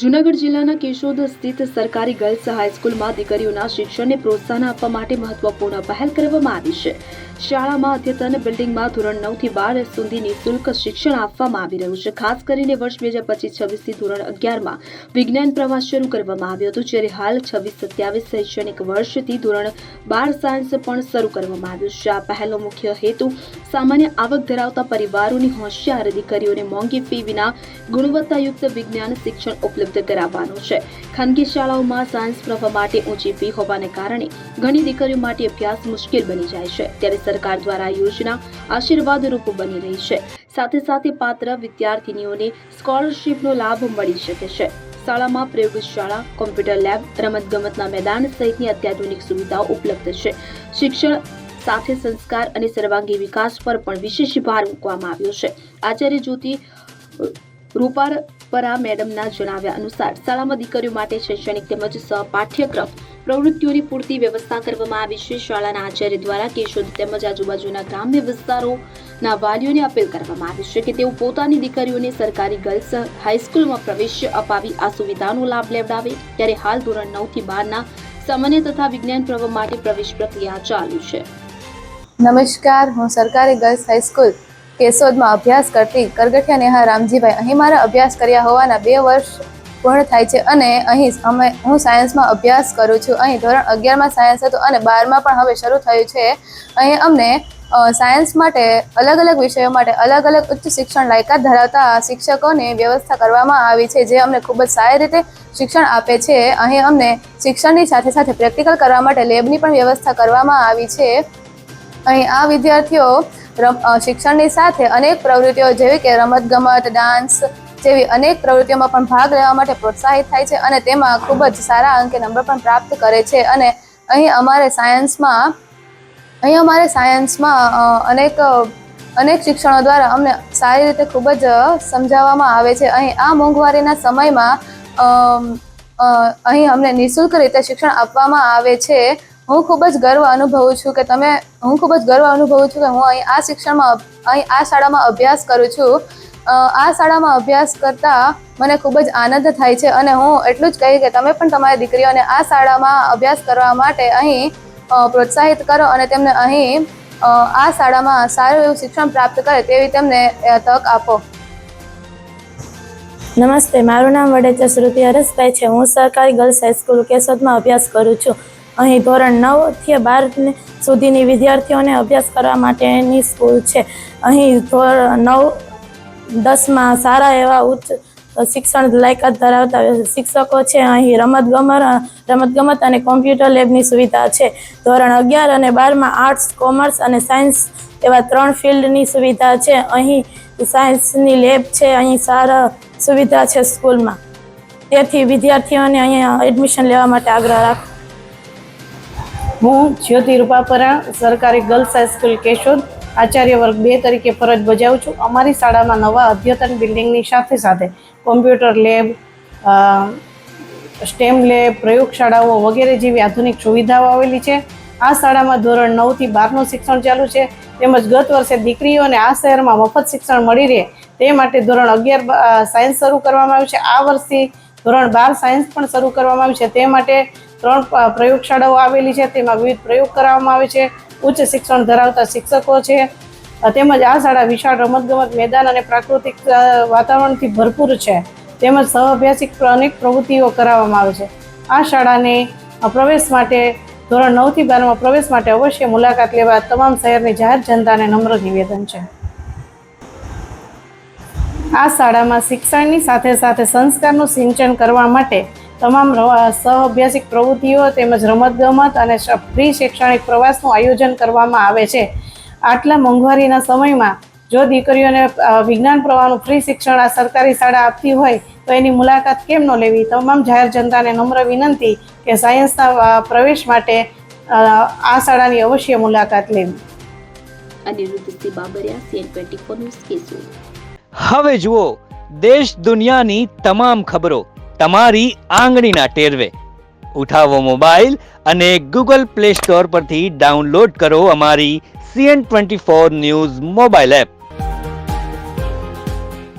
જૂનાગઢ જિલ્લાના કેશોદ સ્થિત સરકારી ગર્લ્સ હાઈસ્કૂલમાં દીકરીઓના શિક્ષણને પ્રોત્સાહન આપવા માટે મહત્વપૂર્ણ પહેલ કરવામાં આવી છે. શાળામાં અદ્યતન બિલ્ડિંગમાં ધોરણ 9 થી 12 સુધી નિઃશુલ્ક શિક્ષણ આપવામાં આવી રહ્યું છે. ખાસ કરીને વર્ષ 2025-26 થી ધોરણ 11 માં વિજ્ઞાન પ્રવાસ શરૂ કરવામાં આવ્યો હતો, જ્યારે હાલ 26-27 શૈક્ષણિક વર્ષથી ધોરણ 12 સાયન્સ પણ શરૂ કરવામાં આવ્યું છે. આ પહેલનો મુખ્ય હેતુ સામાન્ય આવક ધરાવતા પરિવારોની હોશિયાર દીકરીઓને મોંઘી ફી વિના ગુણવત્તાયુક્ત વિજ્ઞાન શિક્ષણ ઉપલબ્ધ કરાવવાનો છે. ખાનગી શાળાઓમાં સાયન્સ પ્રવાહ માટે ઊંચી ફી હોવાને કારણે ઘણી દીકરીઓ માટે અભ્યાસ મુશ્કેલ બની જાય છે, ત્યારે સરકાર દ્વારા આ યોજના આશીર્વાદરૂપ બની રહી છે. સાથે સાથે પાત્ર વિદ્યાર્થીનીઓને સ્કોલરશીપનો લાભ મળી શકે છે. શાળામાં પ્રયોગશાળા, કોમ્પ્યુટર લેબ, રમતગમતના મેદાન સહિતની અત્યાધુનિક સુવિધાઓ ઉપલબ્ધ છે. શિક્ષણ સાથે સંસ્કાર અને સર્વાંગી વિકાસ પર પણ વિશેષ ભાર મૂકવામાં આવ્યો છે. આચાર્ય જ્યોતિ રૂપાપરા મેડમના જણાવ્યા અનુસાર શાળામાં દીકરીઓ માટે શૈક્ષણિક તેમજ સહપાઠ્યક્રમ પ્રવૃત્તિઓની પૂરતી વ્યવસ્થા કરવામાં આવી છે. શાળાના આચાર્ય દ્વારા કેશોદ તેમજ આજુબાજુના ગ્રામ્ય વિસ્તારોના વાલીઓને અપીલ કરવામાં આવી છે કે તેઓ પોતાની દીકરીઓને સરકારી ગર્લ્સ હાઈસ્કૂલમાં પ્રવેશ અપાવી આ સુવિધાનો લાભ લેવડાવે. ત્યારે હાલ ધોરણ 9 થી 12 ના સામાન્ય તથા વિજ્ઞાન પ્રવાહ માટે પ્રવેશ પ્રક્રિયા ચાલુ છે. નમસ્કાર, હું સરકારી ગર્લ્સ હાઈસ્કૂલ કેશોદમાં અભ્યાસ કરતી કરગઠિયા નેહા રામજીભાઈ અહીં મારા અભ્યાસ કર્યા હોવાના 2 વર્ષ પૂર્ણ થાય છે અને અહીં હું સાયન્સમાં અભ્યાસ કરું છું. અહીં ધોરણ 11માં સાયન્સ હતું અને 12માં પણ હવે શરૂ થયું છે. અહીં અમને સાયન્સ માટે અલગ અલગ વિષયો માટે અલગ અલગ ઉચ્ચ શિક્ષણ લાયકાત ધરાવતા શિક્ષકોની વ્યવસ્થા કરવામાં આવી છે, જે અમને ખૂબ જ સારી રીતે શિક્ષણ આપે છે. અહીં અમને શિક્ષણની સાથે સાથે પ્રેક્ટિકલ કરવા માટે લેબની પણ વ્યવસ્થા કરવામાં આવી છે. અહીં આ વિદ્યાર્થીઓ શિક્ષણની સાથે અનેક પ્રવૃત્તિઓ જેવી કે રમતગમત, ડાન્સ જેવી અનેક પ્રવૃત્તિઓમાં પણ ભાગ લેવા માટે પ્રોત્સાહિત થાય છે અને તેમાં ખૂબ જ સારા અંકે નંબર પણ પ્રાપ્ત કરે છે. અને અહીં અમારે સાયન્સમાં અનેક શિક્ષણો દ્વારા અમને સારી રીતે ખૂબ જ સમજાવવામાં આવે છે. અહીં આ મોંઘવારીના સમયમાં અહીં અમને નિઃશુલ્ક રીતે શિક્ષણ આપવામાં આવે છે. હું ખૂબ જ ગર્વ અનુભવું છું કે હું અહીં આ શાળામાં અભ્યાસ કરું છું. આ શાળામાં અભ્યાસ કરતા મને ખૂબ જ આનંદ થાય છે અને હું એટલું જ કહીશ કે તમે પણ તમારી દીકરીઓને આ શાળામાં અભ્યાસ કરવા માટે અહીં પ્રોત્સાહિત કરો અને તેમને અહીં આ શાળામાં સારું એવું શિક્ષણ પ્રાપ્ત કરે તેવી તેમને તક આપો. નમસ્તે, મારું નામ વડેચા શ્રુતિ હરેશભાઈ છે. હું સરકારી ગર્લ્સ હાઈસ્કૂલ કેશોદમાં અભ્યાસ કરું છું. અહીં ધોરણ 9 થી 12 સુધીની વિદ્યાર્થીઓને અભ્યાસ કરવા માટેની સ્કૂલ છે. અહીં ધોરણ 9-10માં સારા એવા ઉચ્ચ શિક્ષણ લાયકાત ધરાવતા શિક્ષકો છે. અહીં રમતગમત અને કોમ્પ્યુટર લેબની સુવિધા છે. ધોરણ 11 અને 12માં આર્ટ્સ, કોમર્સ અને સાયન્સ એવા 3 ફિલ્ડની સુવિધા છે. અહીં સાયન્સની લેબ છે. અહીં સારા સુવિધા છે સ્કૂલમાં. તેથી વિદ્યાર્થીઓને અહીંયા એડમિશન લેવા માટે આગ્રહ રાખો. હું જ્યોતિ રૂપાપરા સરકારી ગર્લ્સ હાઈસ્કૂલ કેશોદ આચાર્ય વર્ગ 2 તરીકે ફરજ બજાવું છું. અમારી શાળામાં નવા અદ્યતન બિલ્ડિંગની સાથે સાથે કોમ્પ્યુટર લેબ, સ્ટેમ લેબ, પ્રયોગશાળાઓ વગેરે જેવી આધુનિક સુવિધાઓ આવેલી છે. આ શાળામાં ધોરણ 9 થી 12નું શિક્ષણ ચાલુ છે. તેમજ ગત વર્ષે દીકરીઓને આ શહેરમાં મફત શિક્ષણ મળી રહે તે માટે ધોરણ 11 સાયન્સ શરૂ કરવામાં આવ્યું છે. આ વર્ષથી ધોરણ 12 સાયન્સ પણ શરૂ કરવામાં આવ્યું છે. તે માટે 3 પ્રયોગશાળાઓ આવેલી છે. તેમાં વિવિધ પ્રયોગ કરાવવામાં આવે છે. ઉચ્ચ શિક્ષણ ધરાવતા શિક્ષકો છે. તેમજ આ શાળા વિશાળ રમતગમત મેદાન અને પ્રાકૃતિક વાતાવરણથી ભરપૂર છે. તેમજ સહઅભ્યાસિક અનેક પ્રવૃત્તિઓ કરાવવામાં આવે છે. આ શાળાને પ્રવેશ માટે ધોરણ 9 થી 12માં પ્રવેશ માટે અવશ્ય મુલાકાત લેવા તમામ શહેરની જાહેર જનતાને નમ્ર નિવેદન છે. આ શાળામાં શિક્ષણની સાથે સાથે સંસ્કારનું સિંચન કરવા માટે તમામ સહઅભ્યાસિક પ્રવૃત્તિઓ તેમજ રમતગમત અને ફ્રી શૈક્ષણિક પ્રવાસનું આયોજન કરવામાં આવે છે. આટલા મોંઘવારીના સમયમાં જો દીકરીઓને વિજ્ઞાન પ્રવાહનું ફ્રી શિક્ષણ આ સરકારી શાળા આપતી હોય તો એની મુલાકાત કેમ ન લેવી. તમામ જાહેર જનતાને નમ્ર વિનંતી કે સાયન્સના પ્રવેશ માટે આ શાળાની અવશ્ય મુલાકાત લેવી. હવે જુઓ દેશ દુનિયાની તમામ ખબરો તમારી આંગળીના ટેરવે. ઉઠાવો મોબાઈલ અને ગૂગલ પ્લે સ્ટોર પરથી ડાઉનલોડ કરો અમારી CN24 ન્યૂઝ મોબાઈલ એપ.